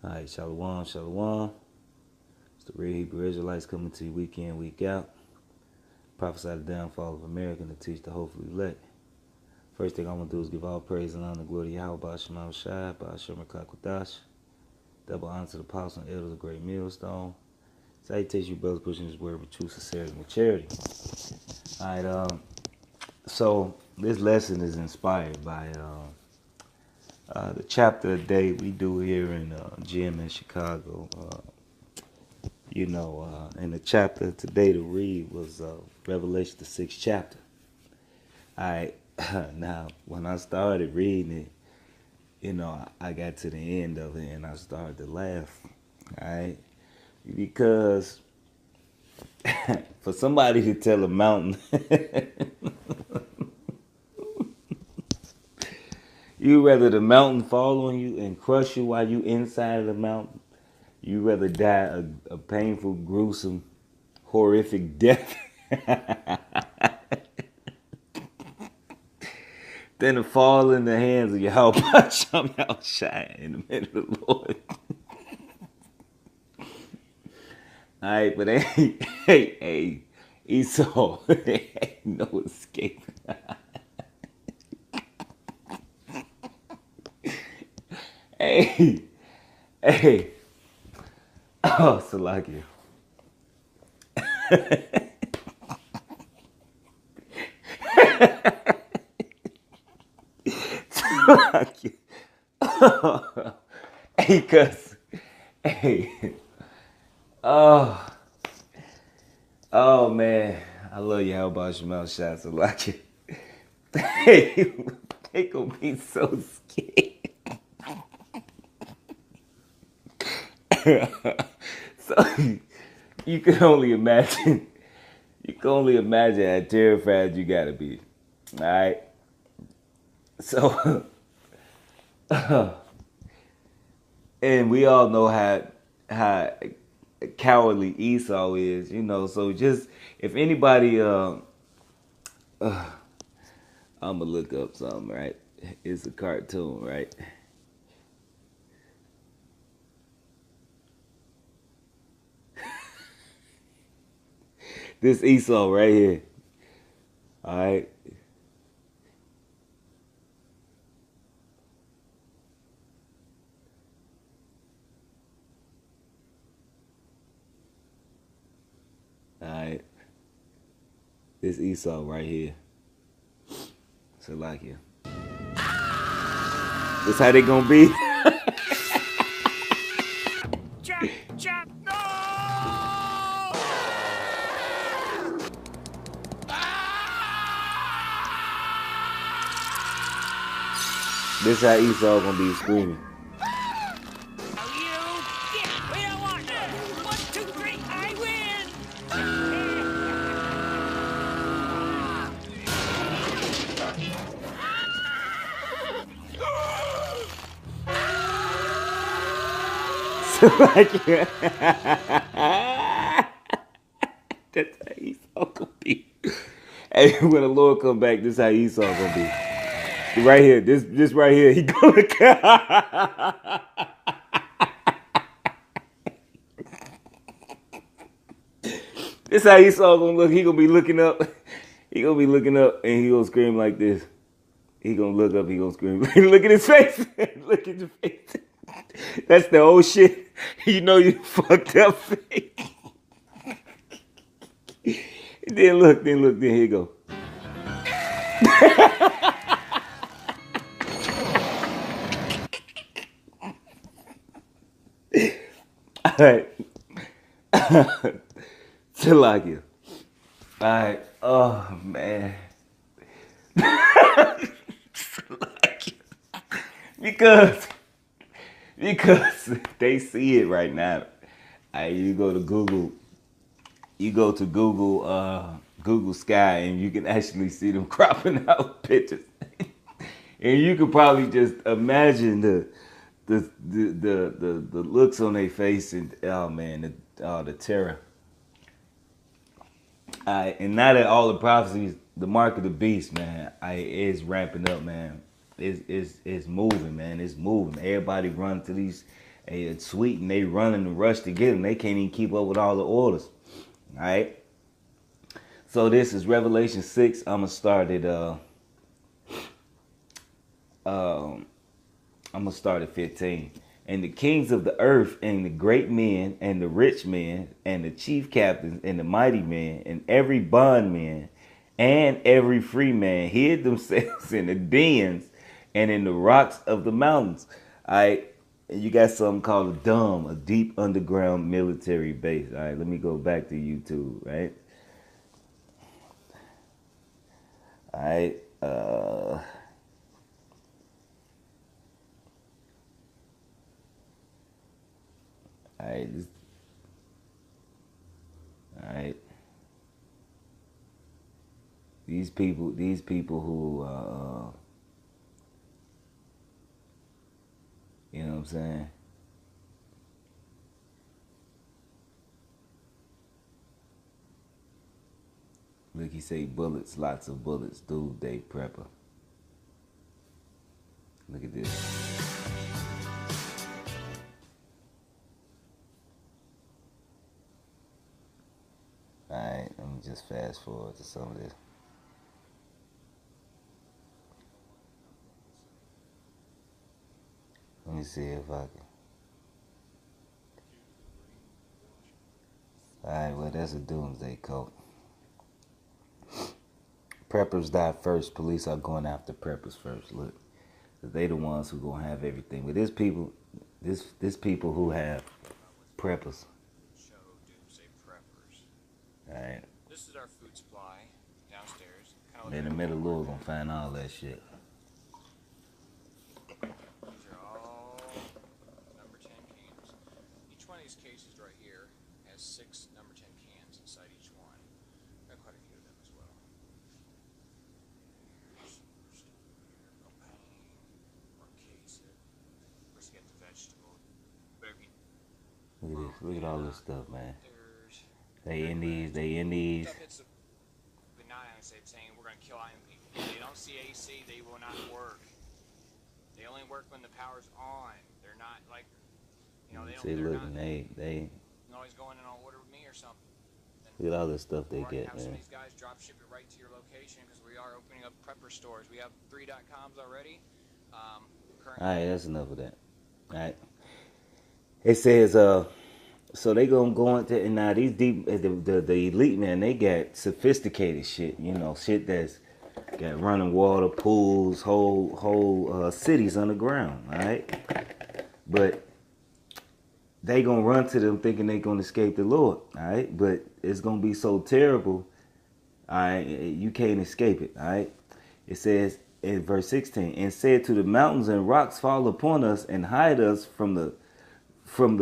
All right, Shalom, Shalom. It's the real Hebrew Israelites coming to you week in, week out. Prophesy the downfall of America and to teach the hopefully elect. First thing I'm going to do is give all praise and honor and glory to Yahweh, Shema Shai, Ba'ashem Kakwadash. Double honor to the apostles and elders of Great Millstone. Salutations, you brothers, pushing this word with true sincerity and charity. All right, so this lesson is inspired by the chapter a day we do here in gym in Chicago. And the chapter today to read was Revelation, the 6th chapter. All right, now when I started reading it, I got to the end of it and I started to laugh. All right, because for somebody to tell a mountain, you rather the mountain fall on you and crush you while you inside of the mountain. You rather die a painful, gruesome, horrific death than to fall in the hands of Yahweh Shem Shai in the middle of the Lord. All right, but hey, Esau, ain't no escape. hey, oh, Salakia. Salakia. Hey, cuz, hey, oh man, I love you. How about Shemal Shai, Salakia? Hey, they gonna be so scared. So you can only imagine. You can only imagine how terrified you gotta be. All right. So, and we all know how cowardly Esau is. So just if anybody, I'm gonna look up something. Right? It's a cartoon, right? This Esau right here. All right. All right. This Esau right here. So like it. This how they gonna be? Chop, no! This how Esau gonna be screaming. We don't want that. 1, 2, 3, I So like that's how Esau gonna be. Hey, when the Lord come back, this how Esau gonna be. Right here, this right here, he gonna This how Esau gonna look. He gonna be looking up. He gonna be looking up and he gonna scream like this. He gonna look up, he gonna scream. Look at his face. Look at your face. That's the old shit. You know you fucked up face. Then look, then here you go. All right. Salakia. All right. Oh, man. because they see it right now. You go to Google. You go to Google Sky, and you can actually see them cropping out pictures. And you could probably just imagine the looks on their face and the terror. And now that all the prophecies, the mark of the beast, man, is ramping up, man. It's moving, man. It's moving. Everybody run to these Hey, it's sweet, and they running the rush to get them. They can't even keep up with all the orders. All right. So this is Revelation 6. I'm gonna start at I'm gonna start at 15. And the kings of the earth, and the great men, and the rich men, and the chief captains, and the mighty men, and every bondman, and every free man hid themselves in the dens and in the rocks of the mountains. All right. And you got something called a dome, a deep underground military base. All right, let me go back to YouTube, right? All right. All right. All right. These people who, you know what I'm saying? Look, he say bullets, lots of bullets, dude, day prepper. Look at this. Alright, let me just fast forward to some of this. Let me see if I can. Alright, well, that's a doomsday cult. Preppers die first. Police are going after preppers first. Look, they the ones who gonna have everything. But there's people, this people who have preppers. Show doomsday preppers. All right. This is our food supply downstairs. In the middle, Lord gonna find all that shit. These are all number 10 cans. Each one of these cases right here has 6 number 10 cans inside each one. Got quite a few of them as well. Propane, or case it. First you get the vegetable. Look at this. Look at all this stuff, man. There's They in these. stuff hits the 9 saying we're gonna kill iron people. They don't see AC, they will not work. They only work when the power's on. They're not like, you know, See, they're look, not they always going in on order with me or something. look at all this stuff they Or I can get, have some of man. these guys drop ship it right to your location because we are opening up prepper stores. We have 3.coms already. All Currently, right, that's enough of that. All right. It says, so they gonna go into, and now these deep, the elite, man, they got sophisticated shit, you know, shit that's got running water, pools, whole cities underground, all right? But they gonna run to them thinking they gonna escape the Lord, all right? But it's gonna be so terrible, all right, you can't escape it, all right? It says in verse 16, and said to the mountains and rocks, fall upon us and hide us from the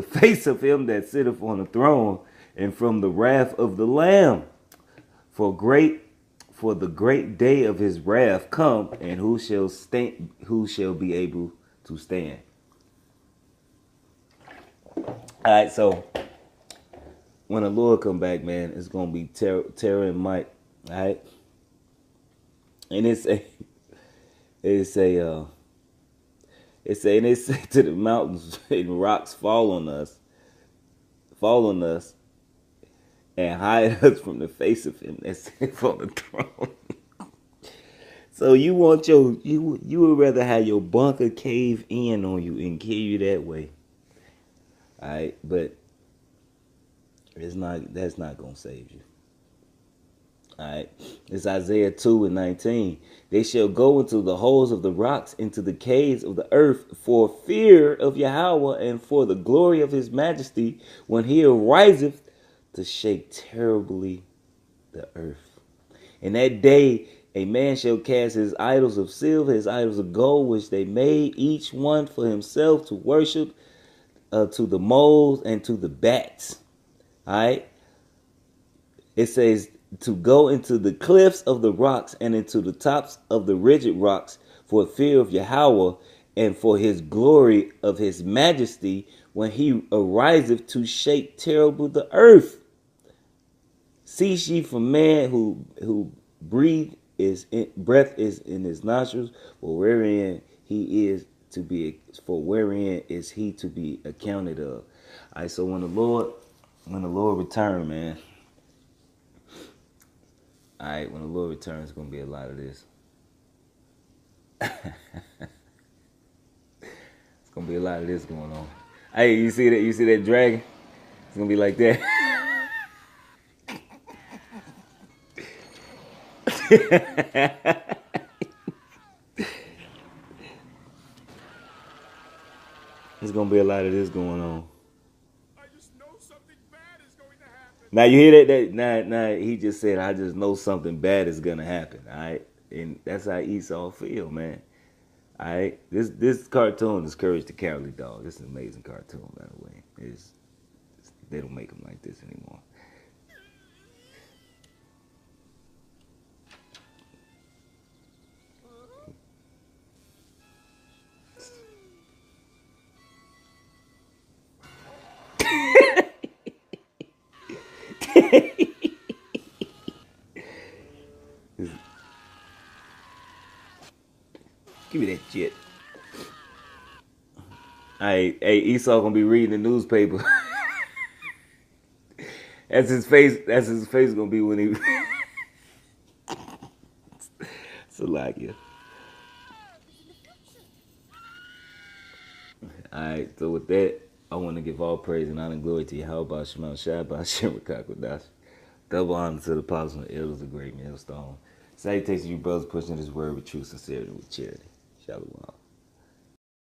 face of him that sitteth on the throne and from the wrath of the Lamb. For the great day of his wrath come, and who shall be able to stand? All right, so when the Lord come back, man, it's gonna be terror and might. All right, and it say to the mountains and rocks, fall on us, and hide us from the face of him that sits on the throne. So you want you would rather have your bunker cave in on you and kill you that way. All right, but that's not gonna save you. All right, it's Isaiah 2:19. They shall go into the holes of the rocks, into the caves of the earth, for fear of Yahweh and for the glory of his majesty, when he ariseth to shake terribly the earth. In that day a man shall cast his idols of silver, his idols of gold, which they made, each one for himself to worship, to the moles and to the bats. All right. It says to go into the cliffs of the rocks and into the tops of the rigid rocks, for fear of Yahweh and for his glory of his majesty, when he ariseth to shake terrible the earth. Cease ye from man who breath is in his nostrils, for wherein he is to be for wherein is he to be accounted of. All right, so when the Lord return, man. All right, when the Lord returns, it's gonna be a lot of this. It's gonna be a lot of this going on. Hey, you see that? You see that dragon? It's gonna be like that. There's gonna be a lot of this going on. I just know something bad is going to happen. Now you hear that? Nah, he just said, I just know something bad is gonna happen. All right, and that's how Esau feel, man. All right, this cartoon is Courage the Cowardly Dog. This is an amazing cartoon, by the way. They don't make them like this anymore. Give me that shit. Hey, Esau gonna be reading the newspaper. That's his face. That's his face gonna be when he. Salakia. All right. So with that, I want to give all praise and honor and glory to Yahweh Shema Shai B'Hashem Rakakwadash. Double honor to the apostles and elders of great millstone. Salutations to you brothers pushing this word with true sincerity and with charity. Shalom.